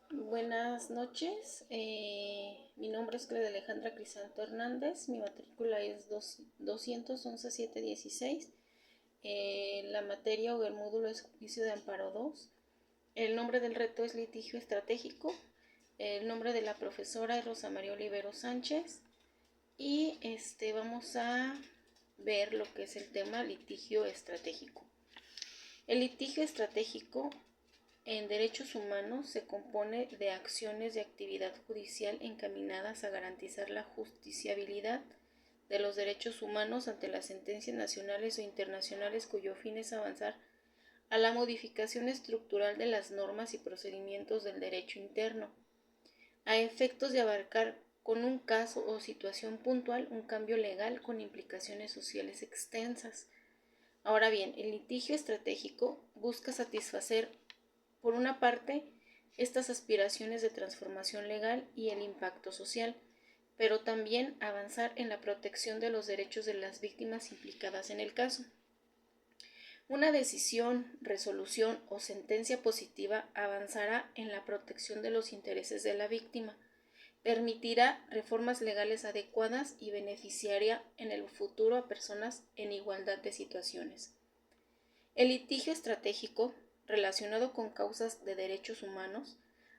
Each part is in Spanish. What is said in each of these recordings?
Buenas noches, mi nombre es Claudia Alejandra Crisanto Hernández, mi matrícula es 211-716, la materia o el módulo es juicio de amparo 2, el nombre del reto es litigio estratégico, el nombre de la profesora es Rosa María Olivero Sánchez y vamos a ver lo que es el tema litigio estratégico. El litigio estratégico en derechos humanos se compone de acciones de actividad judicial encaminadas a garantizar la justiciabilidad de los derechos humanos ante las sentencias nacionales o internacionales cuyo fin es avanzar a la modificación estructural de las normas y procedimientos del derecho interno, a efectos de abarcar con un caso o situación puntual un cambio legal con implicaciones sociales extensas. Ahora bien, el litigio estratégico busca satisfacer, por una parte, estas aspiraciones de transformación legal y el impacto social, pero también avanzar en la protección de los derechos de las víctimas implicadas en el caso. Una decisión, resolución o sentencia positiva avanzará en la protección de los intereses de la víctima, permitirá reformas legales adecuadas y beneficiaría en el futuro a personas en igualdad de situaciones. El litigio estratégico, relacionado con causas de derechos humanos,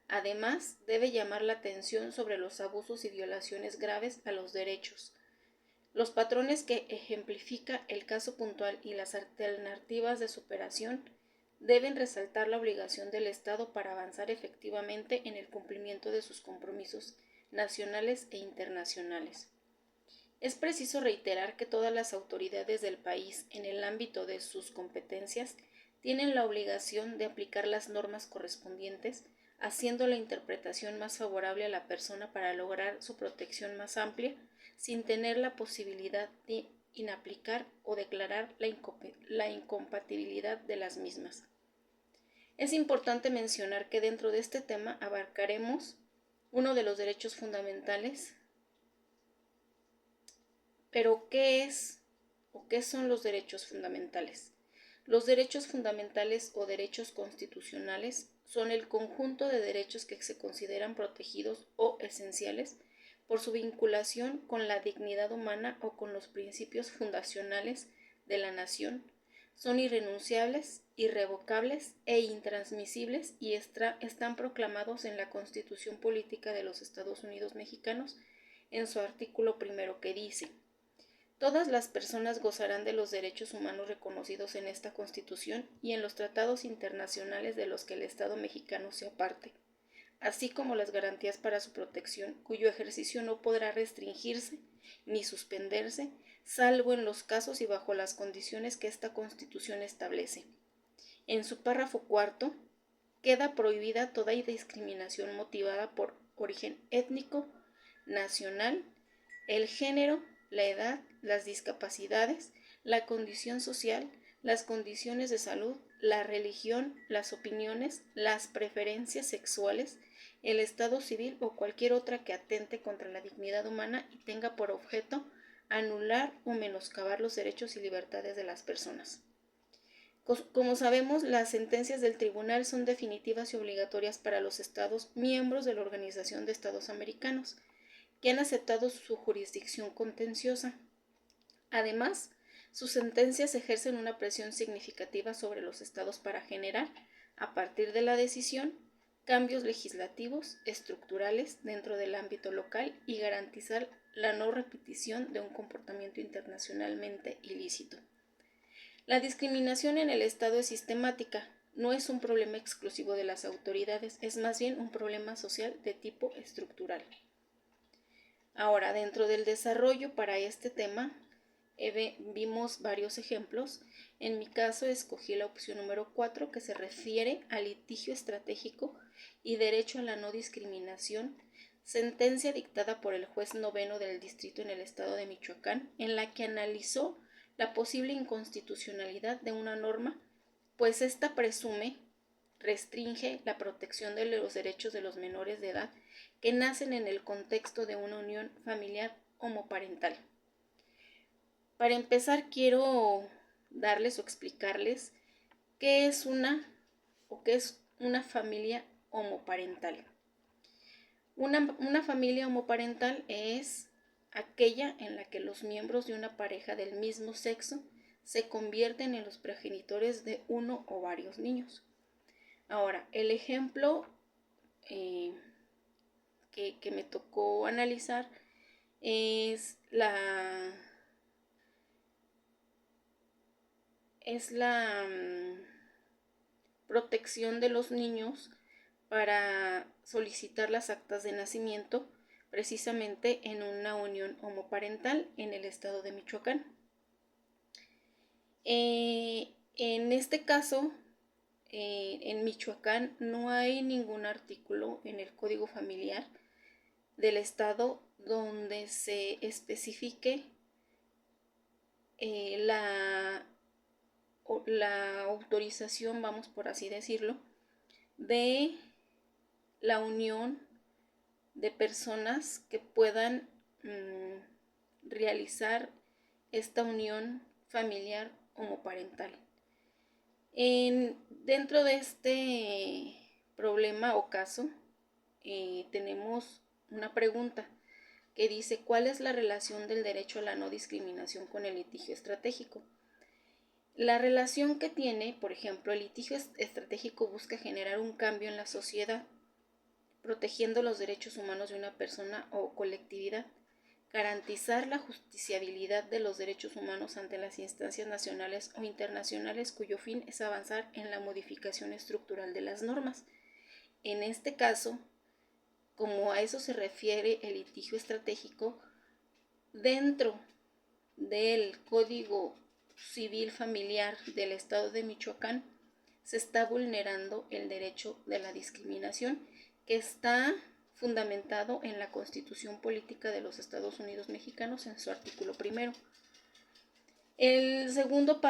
además debe llamar la atención sobre los abusos y violaciones graves a los derechos, los patrones que ejemplifica el caso puntual y las alternativas de superación deben resaltar la obligación del Estado para avanzar efectivamente en el cumplimiento de sus compromisos nacionales e internacionales. Es preciso reiterar que todas las autoridades del país, en el ámbito de sus competencias, tienen la obligación de aplicar las normas correspondientes, haciendo la interpretación más favorable a la persona para lograr su protección más amplia, sin tener la posibilidad de inaplicar o declarar la incompatibilidad de las mismas. Es importante mencionar que dentro de este tema abarcaremos uno de los derechos fundamentales. Pero, ¿qué es o qué son los derechos fundamentales? Los derechos fundamentales o derechos constitucionales son el conjunto de derechos que se consideran protegidos o esenciales por su vinculación con la dignidad humana o con los principios fundacionales de la nación. Son irrenunciables, irrevocables e intransmisibles y están proclamados en la Constitución Política de los Estados Unidos Mexicanos en su artículo primero, que dice: todas las personas gozarán de los derechos humanos reconocidos en esta Constitución y en los tratados internacionales de los que el Estado mexicano sea parte, así como las garantías para su protección, cuyo ejercicio no podrá restringirse ni suspenderse, salvo en los casos y bajo las condiciones que esta Constitución establece. En su párrafo cuarto, queda prohibida toda discriminación motivada por origen étnico, nacional, el género, la edad, las discapacidades, la condición social, las condiciones de salud, la religión, las opiniones, las preferencias sexuales, el estado civil o cualquier otra que atente contra la dignidad humana y tenga por objeto anular o menoscabar los derechos y libertades de las personas. Como sabemos, las sentencias del tribunal son definitivas y obligatorias para los estados miembros de la Organización de Estados Americanos, que han aceptado su jurisdicción contenciosa. Además, sus sentencias ejercen una presión significativa sobre los estados para generar, a partir de la decisión, cambios legislativos estructurales dentro del ámbito local y garantizar la no repetición de un comportamiento internacionalmente ilícito. La discriminación en el Estado es sistemática, no es un problema exclusivo de las autoridades, es más bien un problema social de tipo estructural. Ahora, dentro del desarrollo para este tema, vimos varios ejemplos. En mi caso, escogí la opción número 4, que se refiere al litigio estratégico y derecho a la no discriminación, sentencia dictada por el juez noveno del distrito en el estado de Michoacán, en la que analizó la posible inconstitucionalidad de una norma, pues ésta restringe la protección de los derechos de los menores de edad que nacen en el contexto de una unión familiar homoparental. Para empezar, quiero darles o explicarles qué es una familia homoparental. Una familia homoparental es aquella en la que los miembros de una pareja del mismo sexo se convierten en los progenitores de uno o varios niños. Ahora, el ejemplo que me tocó analizar es la protección de los niños para solicitar las actas de nacimiento precisamente en una unión homoparental en el estado de Michoacán. En este caso, en Michoacán no hay ningún artículo en el Código Familiar del estado donde se especifique la autorización, vamos por así decirlo, de la unión de personas que puedan realizar esta unión familiar homoparental. Dentro de este problema o caso tenemos una pregunta que dice: ¿cuál es la relación del derecho a la no discriminación con el litigio estratégico? La relación que tiene, por ejemplo, el litigio estratégico busca generar un cambio en la sociedad, protegiendo los derechos humanos de una persona o colectividad, garantizar la justiciabilidad de los derechos humanos ante las instancias nacionales o internacionales, cuyo fin es avanzar en la modificación estructural de las normas. En este caso, como a eso se refiere el litigio estratégico, dentro del Código Civil Familiar del Estado de Michoacán se está vulnerando el derecho de la discriminación, que está fundamentado en la Constitución Política de los Estados Unidos Mexicanos en su artículo 1. El segundo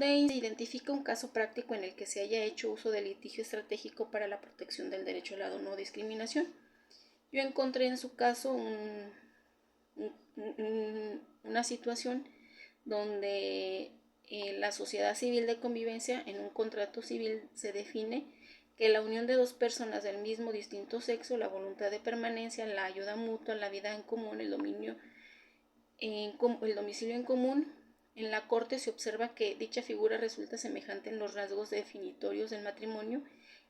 identifica un caso práctico en el que se haya hecho uso del litigio estratégico para la protección del derecho a la no discriminación. Yo encontré en su caso una situación donde la sociedad civil de convivencia, en un contrato civil se define que la unión de dos personas del mismo distinto sexo, la voluntad de permanencia, la ayuda mutua, la vida en común, el domicilio en común. En la Corte se observa que dicha figura resulta semejante en los rasgos definitorios del matrimonio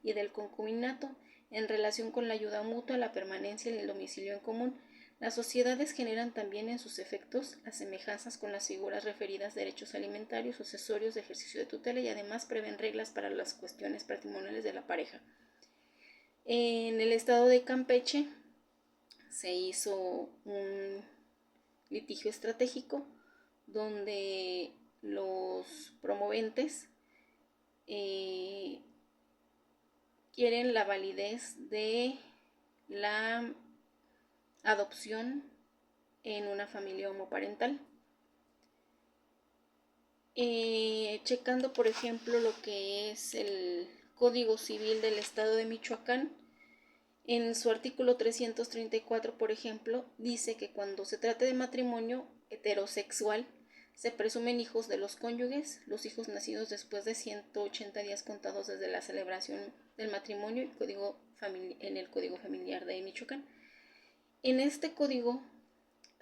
y del concubinato en relación con la ayuda mutua, la permanencia y el domicilio en común. Las sociedades generan también en sus efectos las semejanzas con las figuras referidas, derechos alimentarios, sucesorios, de ejercicio de tutela, y además prevén reglas para las cuestiones patrimoniales de la pareja. En el estado de Campeche se hizo un litigio estratégico donde los promoventes quieren la validez de la adopción en una familia homoparental. Checando, por ejemplo, lo que es el Código Civil del Estado de Michoacán, en su artículo 334, por ejemplo, dice que cuando se trate de matrimonio heterosexual, se presumen hijos de los cónyuges, los hijos nacidos después de 180 días contados desde la celebración del matrimonio en el Código Familiar de Michoacán. En este código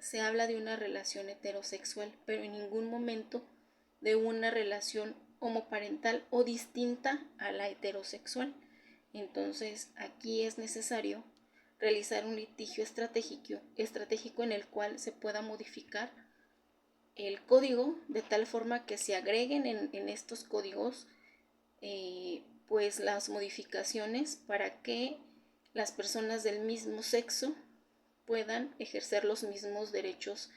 se habla de una relación heterosexual, pero en ningún momento de una relación homoparental o distinta a la heterosexual. Entonces, aquí es necesario realizar un litigio estratégico en el cual se pueda modificar el código de tal forma que se agreguen en estos códigos pues las modificaciones para que las personas del mismo sexo puedan ejercer los mismos derechos,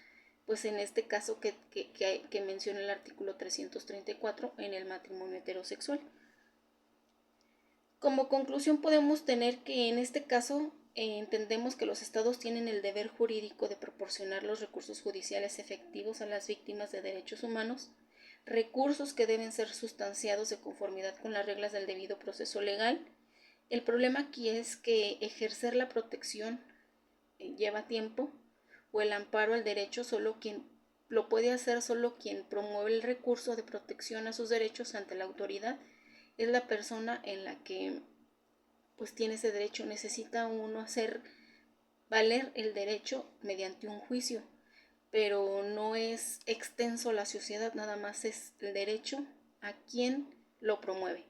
pues en este caso que menciona el artículo 334 en el matrimonio heterosexual. Como conclusión podemos tener que en este caso entendemos que los estados tienen el deber jurídico de proporcionar los recursos judiciales efectivos a las víctimas de derechos humanos, recursos que deben ser sustanciados de conformidad con las reglas del debido proceso legal. El problema aquí es que ejercer la protección lleva tiempo, o el amparo al derecho solo quien promueve el recurso de protección a sus derechos ante la autoridad es la persona en la que pues tiene ese derecho. Necesita uno hacer valer el derecho mediante un juicio, pero no es extenso a la sociedad, nada más es el derecho a quien lo promueve.